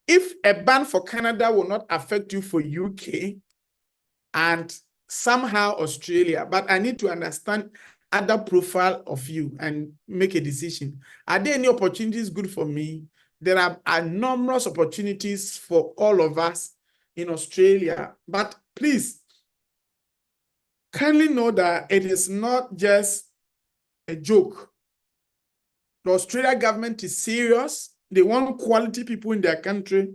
If a ban for Canada will not affect you for UK and somehow Australia, but I need to understand other profile of you and make a decision. Are there any opportunities good for me? There are numerous opportunities for all of us in Australia, but please kindly know that it is not just a joke. The Australian government is serious. They want quality people in their country,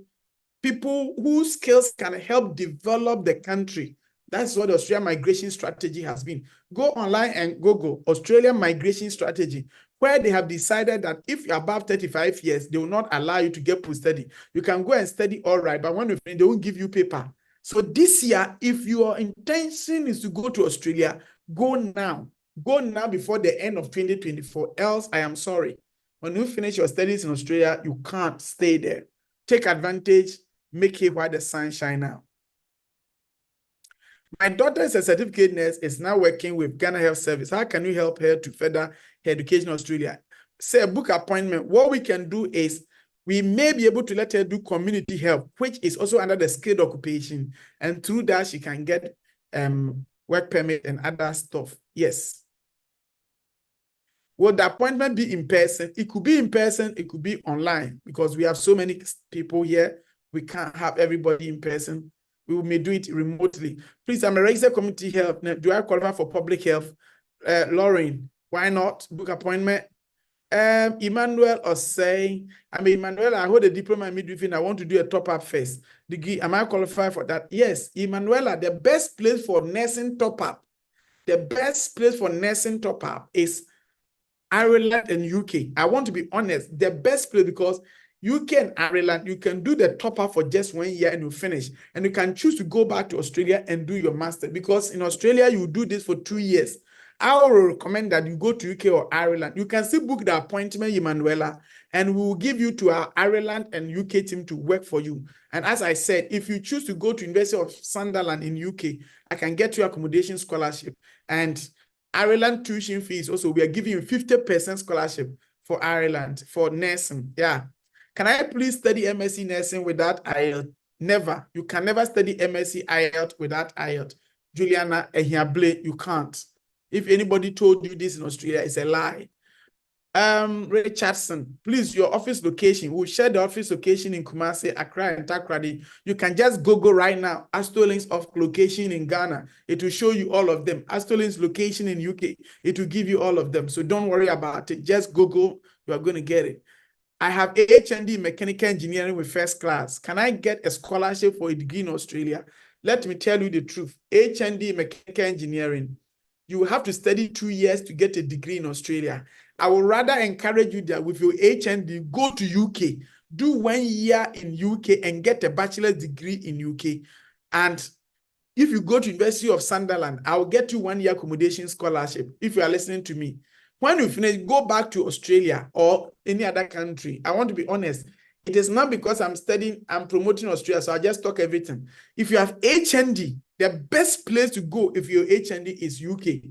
people whose skills can help develop the country. That's what the Australian migration strategy has been. Go online and Google Australian migration strategy, where they have decided that if you're above 35 years, they will not allow you to get post-study. You can go and study all right, but when you finish, they won't give you paper. So this year, if your intention is to go to Australia, go now. Go now before the end of 2024, else I am sorry. When you finish your studies in Australia, you can't stay there. Take advantage, make it while the sun shines now. My daughter is a certificate nurse, is now working with Ghana Health Service. How can you help her to further her education in Australia? Say a book appointment. What we can do is we may be able to let her do community health, which is also under the skilled occupation. And through that, she can get work permit and other stuff. Yes. Will the appointment be in person? It could be in person, it could be online, because we have so many people here. We can't have everybody in person. We may do it remotely. Please, I'm a registered community health. Do I qualify for public health? Lauren, why not? Book appointment. Emmanuel Osei. I'm Emmanuel. I hold a diploma in midwifery and I want to do a top-up first degree. Am I qualified for that? Yes. Emmanuela, the best place for nursing top-up, the best place for nursing top-up is Ireland and UK. I want to be honest, the best place, because UK and Ireland, you can do the top up for just 1 year and you finish. And you can choose to go back to Australia and do your master, because in Australia, you do this for 2 years. I will recommend that you go to UK or Ireland. You can still book the appointment, Emanuela, and we will give you to our Ireland and UK team to work for you. And as I said, if you choose to go to University of Sunderland in UK, I can get you accommodation scholarship. And Ireland tuition fees also, we are giving you 50% scholarship for Ireland for nursing. Yeah. Can I please study MSc nursing without IELTS? Never. You can never study MSc IELTS without IELTS. Juliana Ehiable, you can't. If anybody told you this in Australia, it's a lie. Richardson, please, your office location. We'll share the office location in Kumasi, Accra, and Takoradi. You can just Google right now, Astolinks of location in Ghana. It will show you all of them. Astolinks location in UK, it will give you all of them. So don't worry about it. Just Google, you are going to get it. I have HND mechanical engineering with first class. Can I get a scholarship for a degree in Australia? Let me tell you the truth. HND mechanical engineering, you will have to study 2 years to get a degree in Australia. I would rather encourage you that with your HND, go to UK, do 1 year in UK and get a bachelor's degree in UK. And if you go to University of Sunderland, I'll get you 1 year accommodation scholarship if you are listening to me. When you finish, go back to Australia or any other country. I want to be honest. It is not because I'm studying, I'm promoting Australia, so I just talk everything. If you have HND, the best place to go if your HND is UK.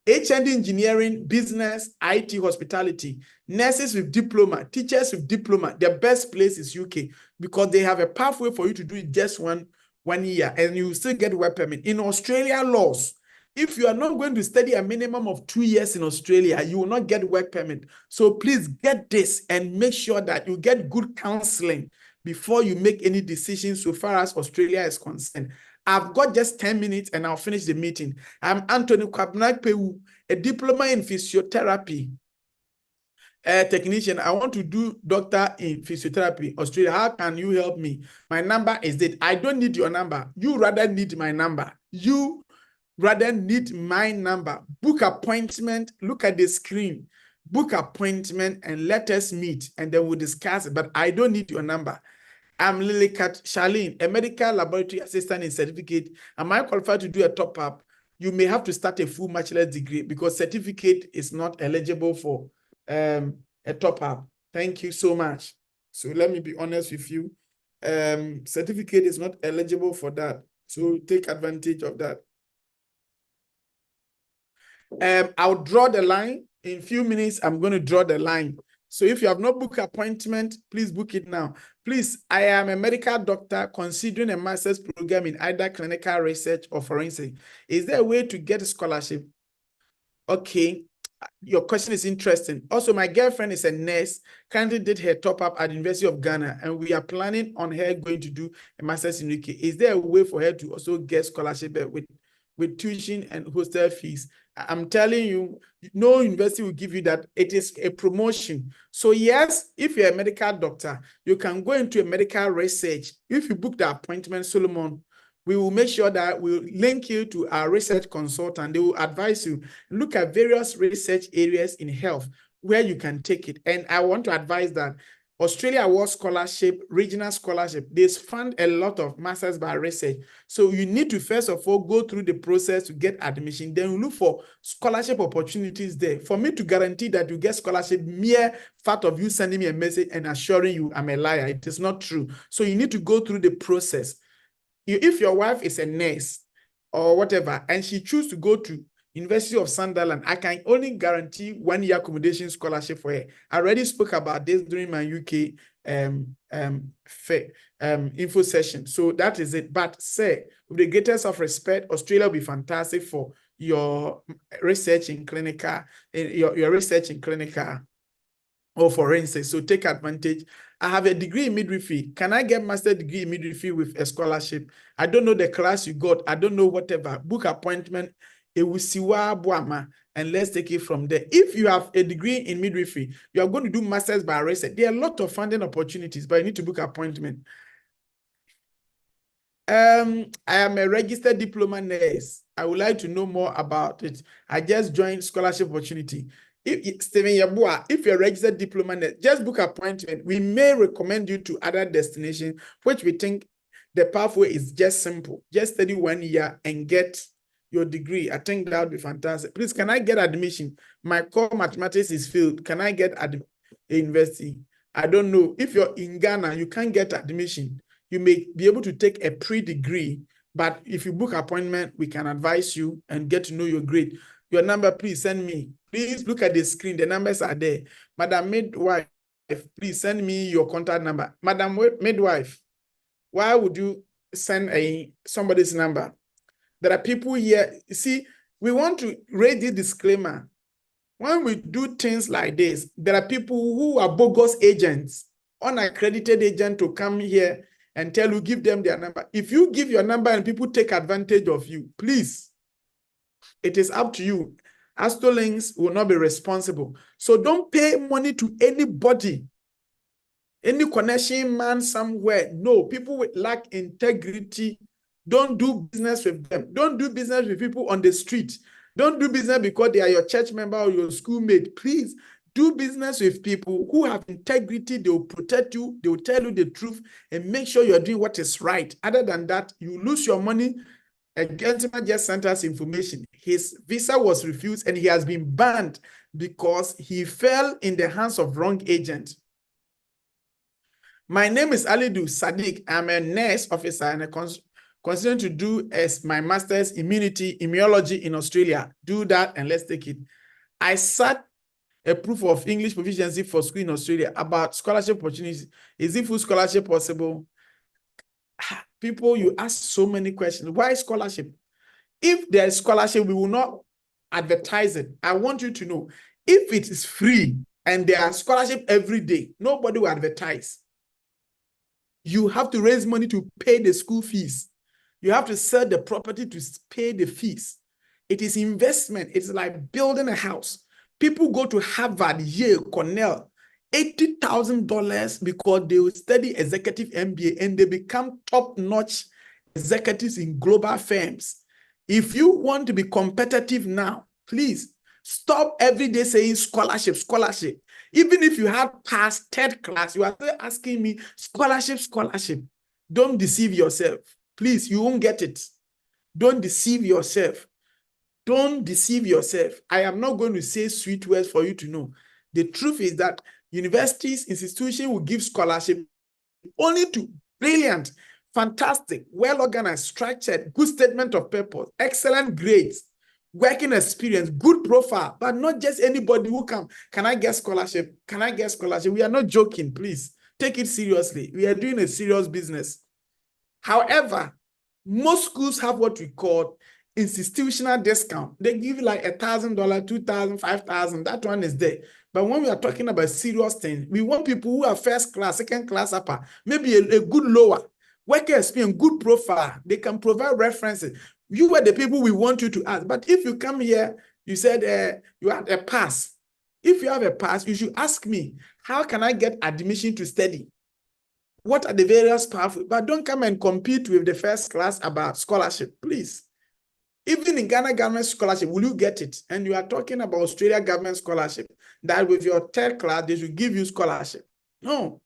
HND engineering, business, IT, hospitality, nurses with diploma, teachers with diploma, the best place is UK because they have a pathway for you to do it just one year and you still get work permit. In Australia laws, if you are not going to study a minimum of 2 years in Australia, you will not get work permit. So please get this and make sure that you get good counseling before you make any decisions so far as Australia is concerned. I've got just 10 minutes and I'll finish the meeting. I'm Anthony Kwabnak-Pewu, a diploma in physiotherapy technician. I want to do doctor in physiotherapy, Australia. How can you help me? My number is that I don't need your number. You rather need my number. You rather need my number. Book appointment. Look at the screen. Book appointment and let us meet and then we'll discuss it. But I don't need your number. I'm Lilicat Charlene, a medical laboratory assistant in certificate. Am I qualified to do a top-up? You may have to start a full bachelor's degree because certificate is not eligible for a top-up. Thank you so much. So let me be honest with you. Certificate is not eligible for that. So take advantage of that. I'll draw the line. In a few minutes, I'm going to draw the line. So if you have not booked appointment, please book it now. Please, I am a medical doctor considering a master's program in either clinical research or forensic. Is there a way to get a scholarship? Okay, your question is interesting. Also, my girlfriend is a nurse, currently did her top-up at the University of Ghana, and we are planning on her going to do a master's in UK. Is there a way for her to also get scholarship with tuition and hostel fees? I'm telling you, no university will give you that. It is a promotion. So yes, if you're a medical doctor, you can go into a medical research. If you book the appointment, Solomon, we will make sure that we'll link you to our research consultant. They will advise you. Look at various research areas in health where you can take it. And I want to advise that Australia Award Scholarship, Regional Scholarship, they fund a lot of masters by research. So you need to first of all go through the process to get admission. Then you look for scholarship opportunities there. For me to guarantee that you get scholarship, mere fact of you sending me a message and assuring you I'm a liar, it is not true. So you need to go through the process. If your wife is a nurse or whatever, and she chooses to go to University of Sunderland, I can only guarantee 1 year accommodation scholarship for her. I already spoke about this during my UK info session. So that is it. But say, with the greatest of respect, Australia will be fantastic for your research in clinical, your research in clinical or forensics. So take advantage. I have a degree in midwifery. Can I get master degree in midwifery with a scholarship? I don't know the class you got. I don't know whatever. Book appointment. And let's take it from there. If you have a degree in midwifery, you are going to do masters by research. There are a lot of funding opportunities, but you need to book appointment. I am a registered diploma nurse. I would like to know more about it. I just joined scholarship opportunity. Stephen Yabua, if you're a registered diploma nurse, just book appointment. We may recommend you to other destinations, which we think the pathway is just simple. Just study 1 year and get your degree. I think that would be fantastic. Please, can I get admission? My core mathematics is failed. Can I get a university? I don't know. If you're in Ghana, you can't get admission. You may be able to take a pre-degree, but if you book appointment, we can advise you and get to know your grade. Your number, please send me. Please look at the screen. The numbers are there. Madam Midwife, please send me your contact number. Madam Midwife, why would you send somebody's number? There are people here. You see, we want to raise this disclaimer. When we do things like this, there are people who are bogus agents, unaccredited agent to come here and tell you, give them their number. If you give your number and people take advantage of you, please, it is up to you. Astolinks will not be responsible. So don't pay money to anybody, any connection man somewhere. No, people with lack integrity, don't do business with them. Don't do business with people on the street. Don't do business because they are your church member or your schoolmate. Please do business with people who have integrity. They will protect you. They will tell you the truth and make sure you're doing what is right. Other than that, you lose your money A gentleman just sent us information. His visa was refused and he has been banned because he fell in the hands of wrong agent. My name is Alidu Sadiq. I'm a nurse officer and I considering to do as my master's immunology in Australia. Do that and let's take it. I sat a proof of English proficiency for school in Australia about scholarship opportunities. Is it full scholarship possible? People, you ask so many questions. Why scholarship? If there is scholarship, we will not advertise it. I want you to know, if it is free and there are scholarship every day, nobody will advertise. You have to raise money to pay the school fees. You have to sell the property to pay the fees. It is investment. It's like building a house. People go to Harvard, Yale, Cornell, $80,000 because they will study executive MBA and they become top-notch executives in global firms. If you want to be competitive now, please stop every day saying scholarship, scholarship. Even if you have passed third class, you are still asking me scholarship, scholarship. Don't deceive yourself. Please, you won't get it. Don't deceive yourself. Don't deceive yourself. I am not going to say sweet words for you to know. The truth is that universities, institutions will give scholarship only to brilliant, fantastic, well-organized, structured, good statement of purpose, excellent grades, working experience, good profile, but not just anybody who can I get scholarship? Can I get scholarship? We are not joking, please. Take it seriously. We are doing a serious business. However, most schools have what we call institutional discount. They give you like $1,000, $2,000, $5,000. That one is there. But when we are talking about serious things, we want people who are first class, second class upper, maybe a good lower, work experience, good profile. They can provide references. You are the people we want you to ask. But if you come here, you said you have a pass. If you have a pass, you should ask me, how can I get admission to study? What are the various pathways? But don't come and compete with the first class about scholarship, please. Even in Ghana government scholarship, will you get it? And you are talking about Australia government scholarship, that with your third class, they should give you scholarship. No.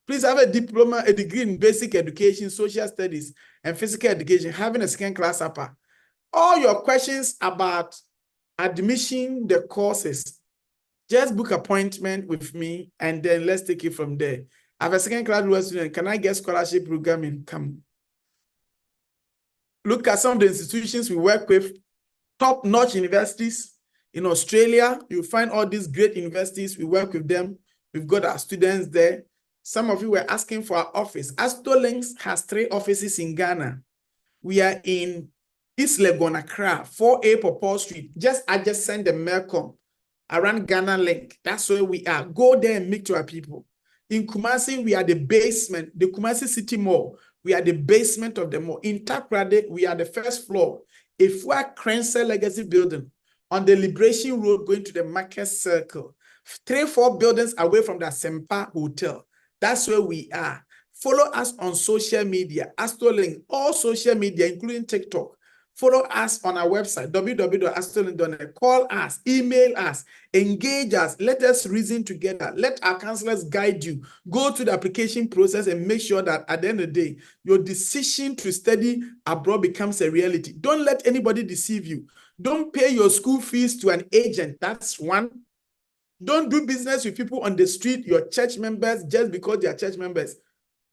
Please have a diploma, a degree in basic education, social studies, and physical education, having a second class upper. All your questions about admission, the courses, just book appointment with me, and then let's take it from there. I have a second class student. Can I get scholarship programming? Come. Look at some of the institutions we work with, top-notch universities. In Australia, you find all these great universities. We work with them. We've got our students there. Some of you were asking for our office. Astolinks has 3 offices in Ghana. We are in East Legon, Accra, 4A Paul Street. I just sent the Melcom around Ghana Link. That's where we are. Go there and meet to our people. In Kumasi, we are the basement, the Kumasi City Mall. We are the basement of the mall. In Takrade, we are the first floor. If we are Crencer Legacy Building on the Liberation Road going to the Market Circle, 3-4 buildings away from the Sempa Hotel. That's where we are. Follow us on social media, Astolinks, all social media, including TikTok. Follow us on our website, www.astolinks.net. Call us, email us, engage us. Let us reason together. Let our counselors guide you. Go through the application process and make sure that at the end of the day, your decision to study abroad becomes a reality. Don't let anybody deceive you. Don't pay your school fees to an agent. That's one. Don't do business with people on the street, your church members, just because they are church members.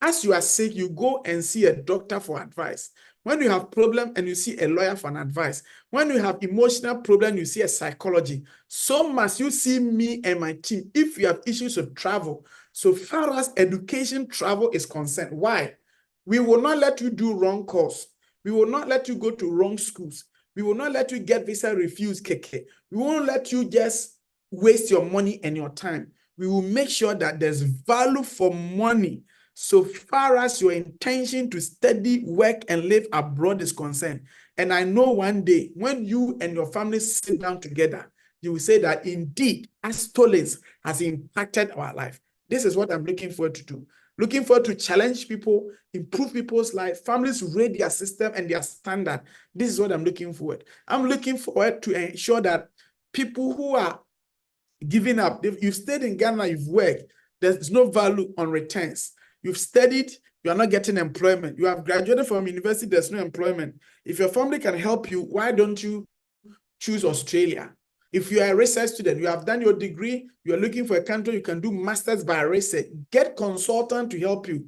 As you are sick, you go and see a doctor for advice. When you have problem and you see a lawyer for an advice. When you have emotional problem, you see a psychology. So must you see me and my team if you have issues of travel. So far as education travel is concerned. Why? We will not let you do wrong course. We will not let you go to wrong schools. We will not let you get visa refused, KK. We won't let you just waste your money and your time. We will make sure that there's value for money so far as your intention to study, work, and live abroad is concerned. And I know one day when you and your family sit down together, you will say that indeed, Astolinks has impacted our life. This is what I'm looking forward to do. Looking forward to challenge people, improve people's life, families rate their system and their standard. This is what I'm looking forward. I'm looking forward to ensure that people who are giving up, if you've stayed in Ghana, you've worked, there's no value on returns. You've studied, You are not getting employment. You have graduated from university, there's no employment. If your family can help you, why don't you choose Australia? If you are a research student, you have done your degree, you are looking for a country, you can do masters by research. Get consultant to help you.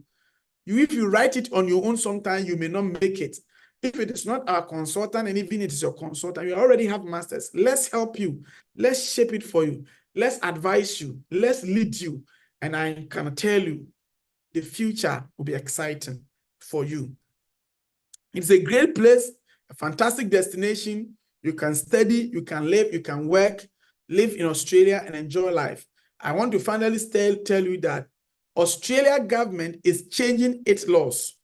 If you write it on your own, sometimes you may not make it. If it is not our consultant, and even it is your consultant, you already have masters. Let's help you. Let's shape it for you. Let's advise you. Let's lead you. And I can tell you, the future will be exciting for you. It's a great place, a fantastic destination. You can study, you can live, you can work, live in Australia and enjoy life. I want to finally tell you that Australia government is changing its laws.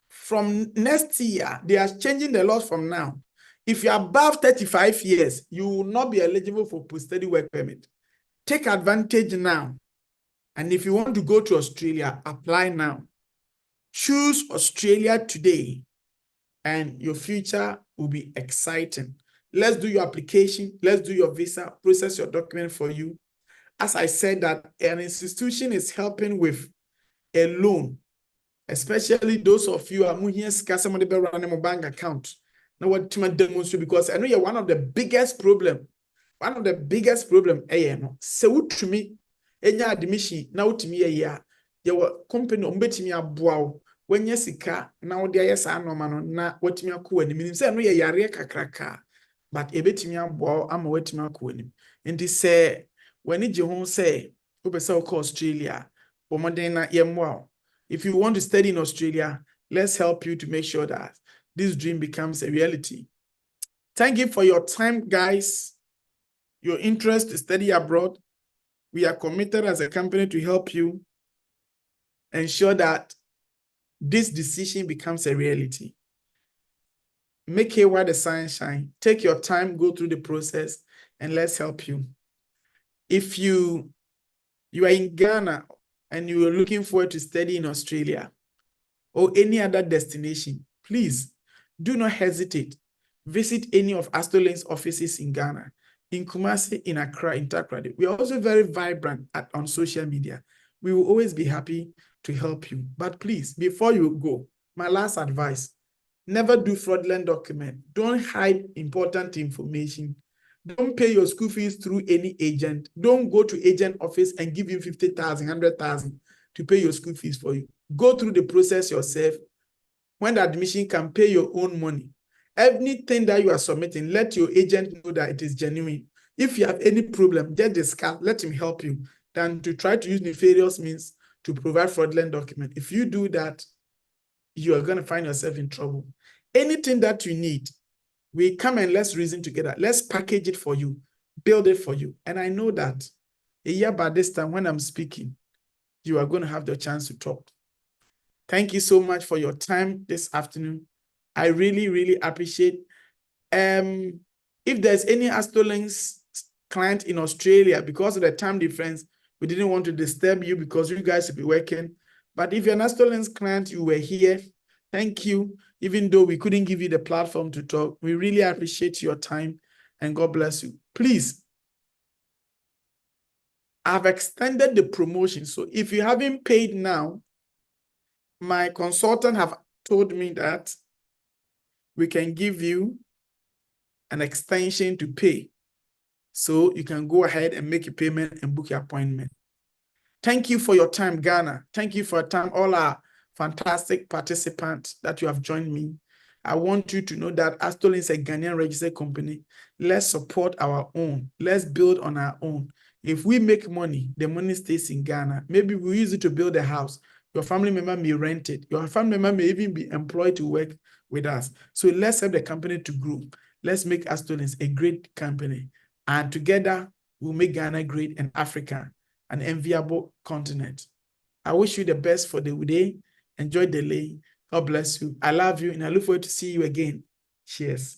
From next year, they are changing the laws from now. If you're above 35 years, you will not be eligible for post-study work permit. Take advantage now. And if you want to go to Australia, apply now. Choose Australia today, and your future will be exciting. Let's do your application. Let's do your visa, process your document for you. As I said, that an institution is helping with a loan, especially those of you who are here, somebody be running a bank account. Now, what to demonstrate, because I know you're one of the biggest problem. One of the biggest problem, so to me, any admission now to me a year, your company umbetimi aboa when yesika now there yes no na watimi akọ anim nim say no ye yare kakraka but ebetimi aboa ama watimi akọ anim nti say when ije ho say obese okọ Australia omoden na yemwa. If you want to study in Australia, let's help you to make sure that this dream becomes a reality. Thank you for your time, guys. Your interest to study abroad. We are committed as a company to help you ensure that this decision becomes a reality. Make hay while the sun shines. Take your time, go through the process, and let's help you. If you are in Ghana and you are looking forward to study in Australia or any other destination, please do not hesitate. Visit any of Astolinks offices in Ghana, in Kumasi, in Accra, in Takoradi. We are also very vibrant on social media. We will always be happy to help you. But please, before you go, my last advice, never do fraudulent document. Don't hide important information. Don't pay your school fees through any agent. Don't go to agent office and give you 50,000, 100,000 to pay your school fees for you. Go through the process yourself. When the admission can pay your own money. Anything that you are submitting, let your agent know that it is genuine. If you have any problem, just discuss, let him help you, than to try to use nefarious means to provide fraudulent document. If you do that, you are going to find yourself in trouble. Anything that you need, we come and let's reason together. Let's package it for you, build it for you. And I know that a year by this time when I'm speaking, you are going to have the chance to talk. Thank you so much for your time this afternoon. I really, really appreciate. If there's any Astolinks client in Australia, because of the time difference, we didn't want to disturb you because you guys will be working. But if you're an Astolinks client, you were here. Thank you. Even though we couldn't give you the platform to talk, we really appreciate your time and God bless you. Please, I've extended the promotion. So if you haven't paid now, my consultant have told me that we can give you an extension to pay. So you can go ahead and make a payment and book your appointment. Thank you for your time, Ghana. Thank you for your time, all our fantastic participants that you have joined me. I want you to know that Astolinks is a Ghanaian registered company. Let's support our own. Let's build on our own. If we make money, the money stays in Ghana. Maybe we use it to build a house. Your family member may rent it. Your family member may even be employed to work with us. So let's help the company to grow. Let's make Astolinks a great company. And together, we'll make Ghana great and Africa an enviable continent. I wish you the best for the day. Enjoy the day. God bless you. I love you and I look forward to see you again. Cheers.